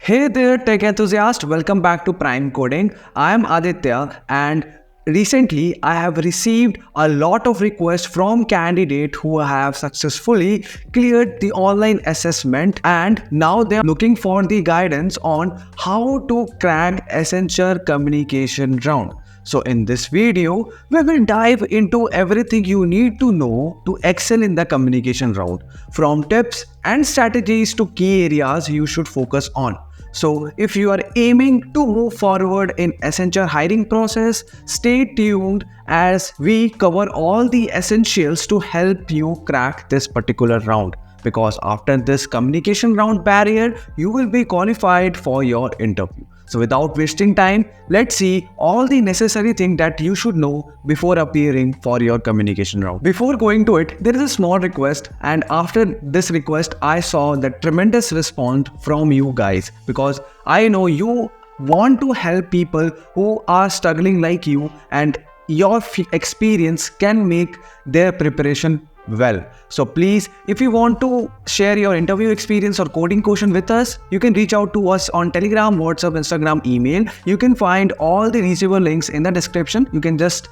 Hey there, tech enthusiast. Welcome back to Prime Coding. I am Aditya, and recently I have received a lot of requests from candidates who have successfully cleared the online assessment, and now they are looking for the guidance on how to crack Accenture communication round. So in this video, we will dive into everything you need to know to excel in the communication round, from tips and strategies to key areas you should focus on. So if you are aiming to move forward in Accenture hiring process, stay tuned as we cover all the essentials to help you crack this particular round. Because after this communication round barrier, you will be qualified for your interview. So without wasting time, let's see all the necessary things that you should know before appearing for your communication round. Before going to it, there is a small request, and after this request, I saw the tremendous response from you guys, because I know you want to help people who are struggling like you, and your experience can make their preparation well. So please, if you want to share your interview experience or coding question with us, you can reach out to us on Telegram, WhatsApp, Instagram, email. You can find all the reachable links in the description. You can just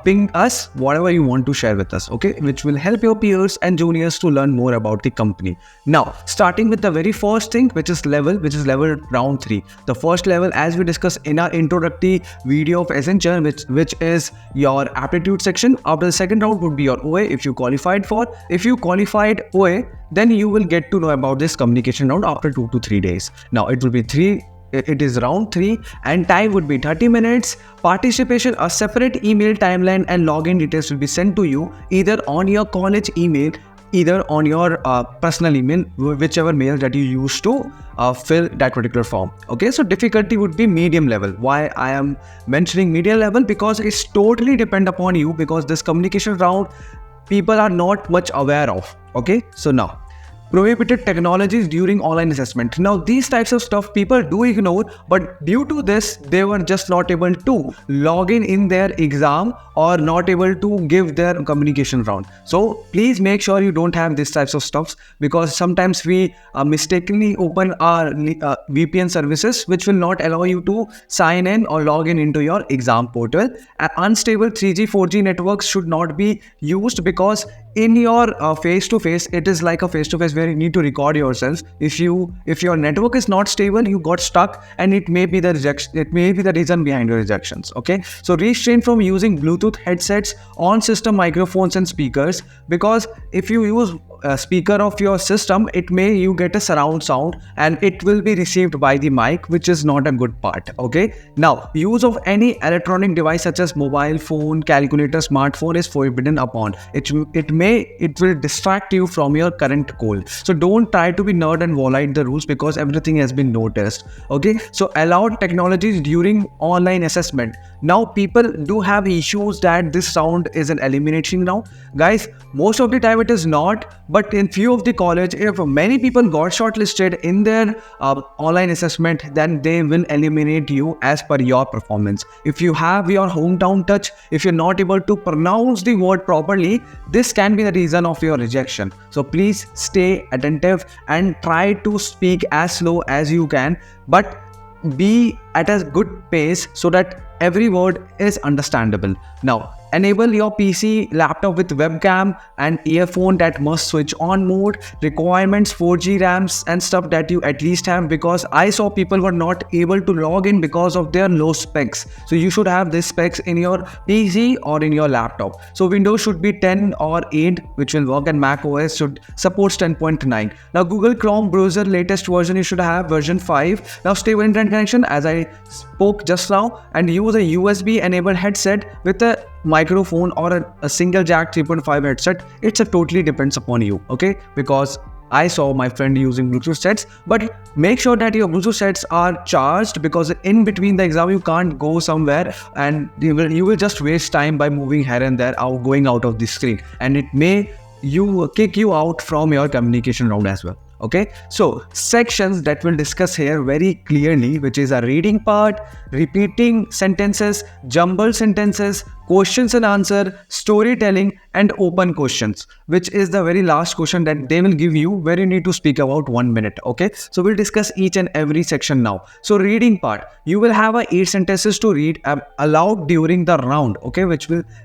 ping us whatever you want to share with us, okay, which will help your peers and juniors to learn more about the company. Now, starting with the very first thing, which is level round 3. The first level, as we discussed in our introductory video of Accenture, which is your aptitude section. After the second round would be your OA if you qualified for. If you qualified OA, then you will get to know about this communication round after 2 to 3 days. Now it will be it is round 3 and time would be 30 minutes. Participation, a separate email timeline and login details will be sent to you either on your college email, either on your personal email, whichever mail that you use to fill that particular form. Okay, so difficulty would be medium level. Why I am mentioning medium level? Because it's totally depend upon you, because this communication round people are not much aware of. Okay, so now prohibited technologies during online assessment. Now these types of stuff people do ignore, but due to this they were just not able to log in their exam or not able to give their communication round. So please make sure you don't have these types of stuffs, because sometimes we mistakenly open our VPN services which will not allow you to sign in or log in into your exam portal. Unstable 3G 4G networks should not be used, because in your face-to-face, it is like a face-to-face where you need to record yourself. If your network is not stable, you got stuck, and it may be the rejection. It may be the reason behind your rejections. Okay, so restrain from using Bluetooth headsets, on-system microphones and speakers, because if you use a speaker of your system, you get a surround sound and it will be received by the mic, which is not a good part. Okay, now use of any electronic device such as mobile phone, calculator, smartphone is forbidden upon. It will distract you from your current goal. So don't try to be nerd and violate the rules, because everything has been noticed. Okay, so allowed technologies during online assessment. Now people do have issues that this round is an elimination round. Guys, most of the time it is not, but in few of the college, if many people got shortlisted in their online assessment, then they will eliminate you as per your performance. If you have your hometown touch, if you're not able to pronounce the word properly, this can be the reason of your rejection. So please stay attentive and try to speak as slow as you can, but be at a good pace so that every word is understandable. Now, enable your PC, laptop with webcam and earphone that must switch on mode. Requirements 4G RAMs and stuff that you at least have, because I saw people were not able to log in because of their low specs. So you should have this specs in your PC or in your laptop. So Windows should be 10 or 8, which will work, and Mac OS should support 10.9. Now Google Chrome browser latest version you should have version 5. Now stable internet connection, as I spoke just now, and use a USB enabled headset with a microphone or a single jack 3.5 headset. It's a totally depends upon you. Okay, because I saw my friend using Bluetooth sets, but make sure that your Bluetooth sets are charged, because in between the exam you can't go somewhere and you will just waste time by moving here and there, going out of the screen, and it may kick you out from your communication round as well. Okay, so sections that we'll discuss here very clearly, which is a reading part, repeating sentences, jumbled sentences, questions and answer, storytelling, and open questions, which is the very last question that they will give you where you need to speak about 1 minute. Okay, so we'll discuss each and every section now. So reading part, you will have 8 sentences to read aloud during the round. Okay,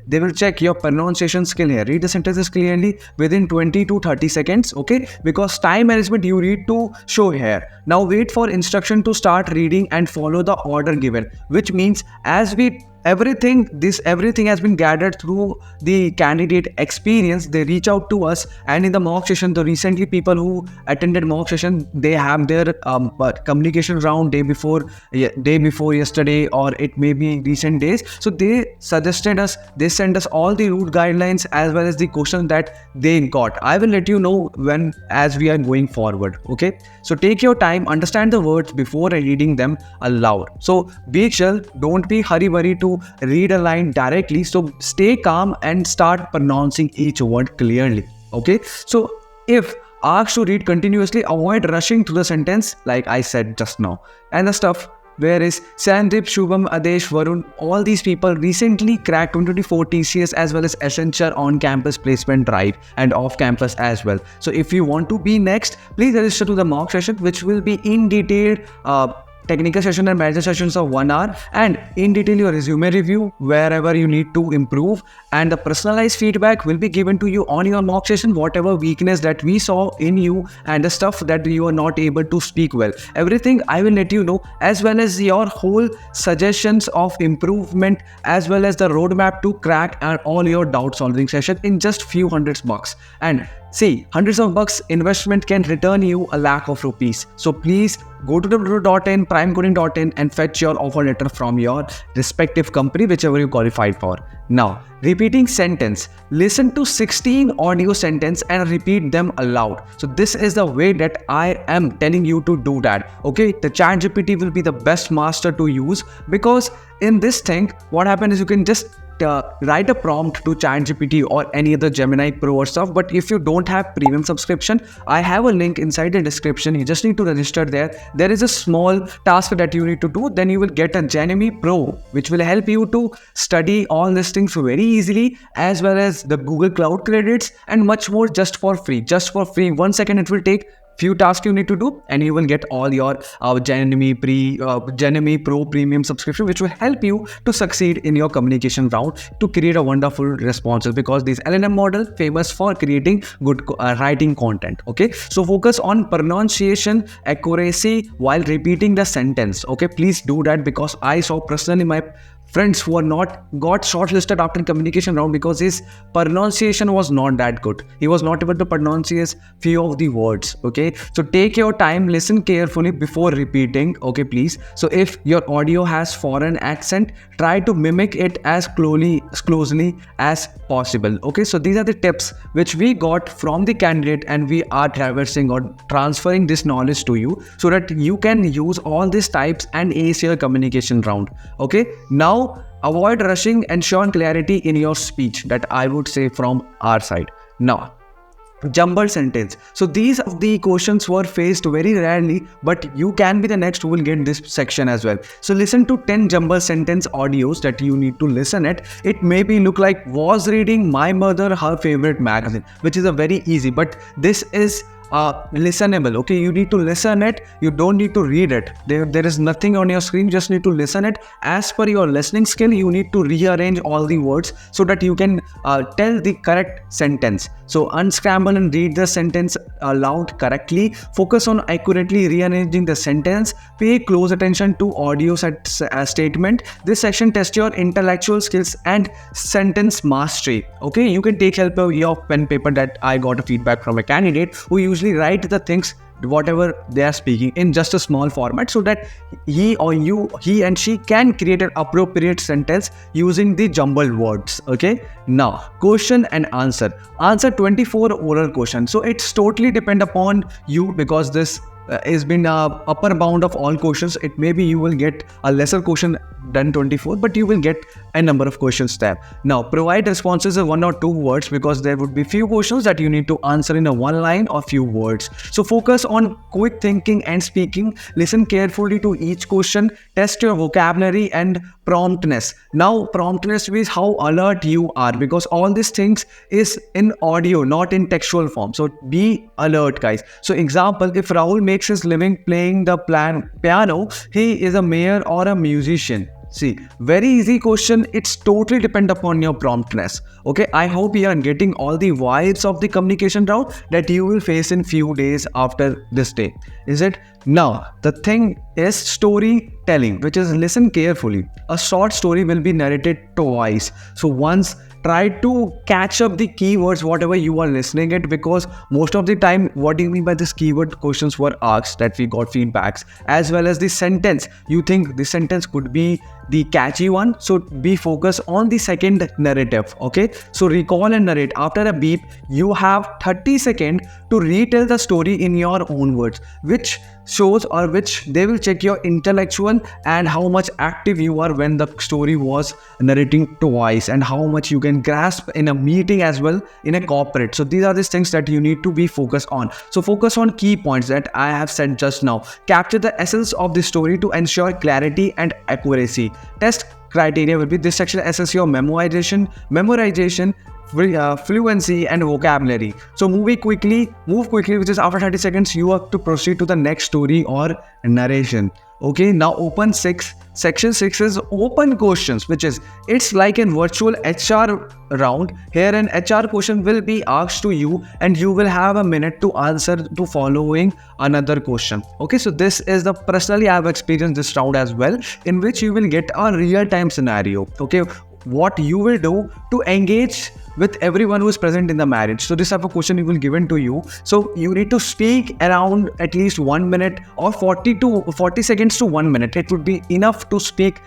they will check your pronunciation skill here. Read the sentences clearly within 20 to 30 seconds. Okay, because time management you need to show here. Now wait for instruction to start reading and follow the order given, which means everything has been gathered through the candidate experience. They reach out to us, and in the mock session, the recently people who attended mock session, they have their communication round day before yesterday, or it may be recent days. So they sent us all the route guidelines as well as the questions that they got. I will let you know as we are going forward. Okay, so take your time, understand the words before reading them aloud. So be chill, don't be hurry to read a line directly. So stay calm and start pronouncing each word clearly. Okay, so if asked to read continuously, avoid rushing through the sentence like I said just now. And the stuff where is Sandip, Shubham, Adesh, Varun, all these people recently cracked 2024 TCS as well as Accenture on-campus placement drive and off-campus as well. So if you want to be next, please register to the mock session, which will be in detail technical session and manager sessions of 1 hour, and in detail your resume review wherever you need to improve, and the personalized feedback will be given to you on your mock session, whatever weakness that we saw in you and the stuff that you are not able to speak well. Everything I will let you know, as well as your whole suggestions of improvement, as well as the roadmap to crack and all your doubt solving session in just few $100s. And see, hundreds of bucks investment can return you a lakh of rupees. So please go to www.in, primecoding.in, and fetch your offer letter from your respective company, whichever you qualified for. Now, repeating sentence. Listen to 16 audio sentence and repeat them aloud. So this is the way that I am telling you to do that. Okay, the ChatGPT will be the best master to use, because in this thing, what happens is you can just write a prompt to ChatGPT or any other Gemini Pro or stuff. But if you don't have premium subscription, I have a link inside the description. You just need to register there. There is a small task that you need to do. Then you will get a Gemini Pro, which will help you to study all these things very easily, as well as the Google Cloud credits and much more, just for free. 1 second it will take. Few tasks you need to do, and you will get all your Gemini Pro premium subscription, which will help you to succeed in your communication round to create a wonderful responses, because this LLM model famous for creating good writing content. Okay, so focus on pronunciation accuracy while repeating the sentence. Okay, please do that, because I saw personally my friends who are not got shortlisted after communication round because his pronunciation was not that good. He was not able to pronounce few of the words. Okay, so take your time, listen carefully before repeating. Okay, please. So if your audio has foreign accent, try to mimic it as closely as possible. Okay, so these are the tips which we got from the candidate, and we are traversing or transferring this knowledge to you so that you can use all these types and ace your communication round. Okay, now avoid rushing, ensure clarity in your speech, that I would say from our side. Now, jumbled sentence. So these of the questions were faced very rarely, but you can be the next who will get this section as well. So listen to 10 jumbled sentence audios that you need to listen at. It maybe look like was reading my mother her favorite magazine, which is a very easy, but this is listenable. Okay, you need to listen it, you don't need to read it. There is nothing on your screen, just need to listen it. As per your listening skill, you need to rearrange all the words so that you can tell the correct sentence. So unscramble and read the sentence aloud correctly. Focus on accurately rearranging the sentence. Pay close attention to audio statement. This section tests your intellectual skills and sentence mastery. Okay, you can take help of your pen paper, that I got a feedback from a candidate who usually write the things whatever they are speaking in just a small format, so that he and she can create an appropriate sentence using the jumbled words. Okay, now question and answer 24 oral questions. So it's totally depend upon you, because this has been upper bound of all questions. It maybe you will get a lesser question than 24, but you will get a number of questions there. Now provide responses in 1 or 2 words, because there would be few questions that you need to answer in a 1 line or few words. So focus on quick thinking and speaking. Listen carefully to each question. Test your vocabulary and promptness. Now, promptness is how alert you are, because all these things is in audio, not in textual form. So be alert, guys. So example, if Rahul makes his living playing the piano, he is a mayor or a musician. See, very easy question. It's totally depend upon your promptness. Okay, I hope you are getting all the vibes of the communication route that you will face in few days after this day. Is it? Now, the thing is storytelling, which is listen carefully. A short story will be narrated twice. So once, try to catch up the keywords whatever you are listening it, because most of the time, what do you mean by this keyword questions were asked that we got feedbacks, as well as the sentence. You think the sentence could be the catchy one, so be focused on the second narrative. Okay, so recall and narrate. After a beep, you have 30 seconds to retell the story in your own words, which shows or which they will check your intellectual and how much active you are when the story was narrating twice, and how much you can grasp in a meeting as well in a corporate. So these are these things that you need to be focused on. So focus on key points that I have said just now. Capture the essence of the story to ensure clarity and accuracy. Test criteria will be this section assess your memorization, fluency and vocabulary. So move quickly, which is after 30 seconds you have to proceed to the next story or narration. Okay, now open 6. Section 6 is open questions, which is it's like a virtual HR round. Here an HR question will be asked to you and you will have a minute to answer to following another question. Okay, so this is the personally I have experienced this round as well, in which you will get a real-time scenario. Okay, what you will do to engage with everyone who is present in the marriage. So this type of question will be given to you. So you need to speak around at least 1 minute or 40 seconds to 1 minute. It would be enough to speak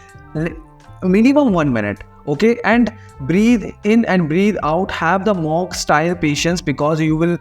minimum 1 minute. Okay, and breathe in and breathe out. Have the mock style patience, because you will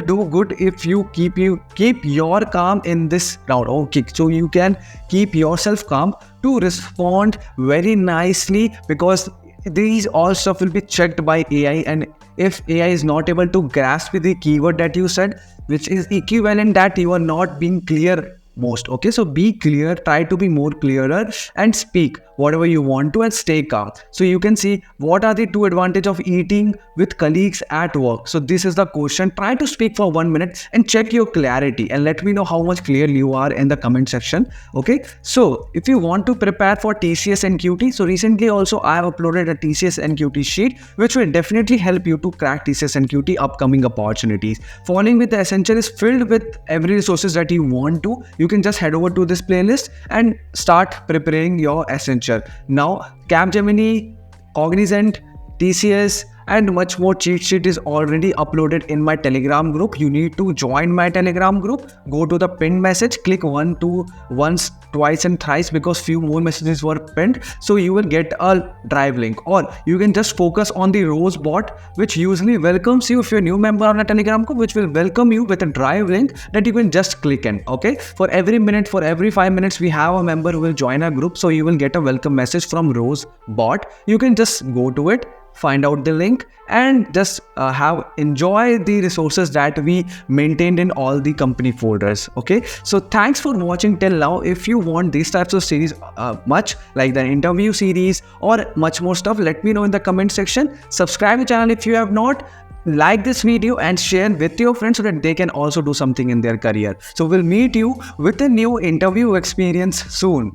do good if you keep your calm in this round. Okay, so you can keep yourself calm to respond very nicely, because these all stuff will be checked by AI, and if AI is not able to grasp the keyword that you said, which is equivalent that you are not being clear most. Okay, so be clear, try to be more clearer and speak whatever you want to and stay calm. So you can see what are the 2 advantages of eating with colleagues at work. So this is the question. Try to speak for 1 minute and check your clarity, and let me know how much clear you are in the comment section. Okay, so if you want to prepare for TCS and QT, so recently also I have uploaded a TCS and QT sheet, which will definitely help you to crack TCS and QT upcoming opportunities. Falling with the Accenture is filled with every resources that you want to. You can just head over to this playlist and start preparing your Accenture. Now, Capgemini, Cognizant, TCS and much more cheat sheet is already uploaded in my Telegram group. You need to join my Telegram group. Go to the pinned message, click once, twice and thrice, because few more messages were pinned. So you will get a drive link, or you can just focus on the Rose bot, which usually welcomes you if you're a new member on a Telegram group, which will welcome you with a drive link that you can just click in. Okay, for every 5 minutes we have a member who will join our group, so you will get a welcome message from Rose bot. You can just go to it, find out the link and just enjoy the resources that we maintained in all the company folders. Okay, so thanks for watching till now. If you want these types of series much like the interview series or much more stuff, let me know in the comment section. Subscribe to the channel if you have not. Like this video and share with your friends so that they can also do something in their career. So we'll meet you with a new interview experience soon.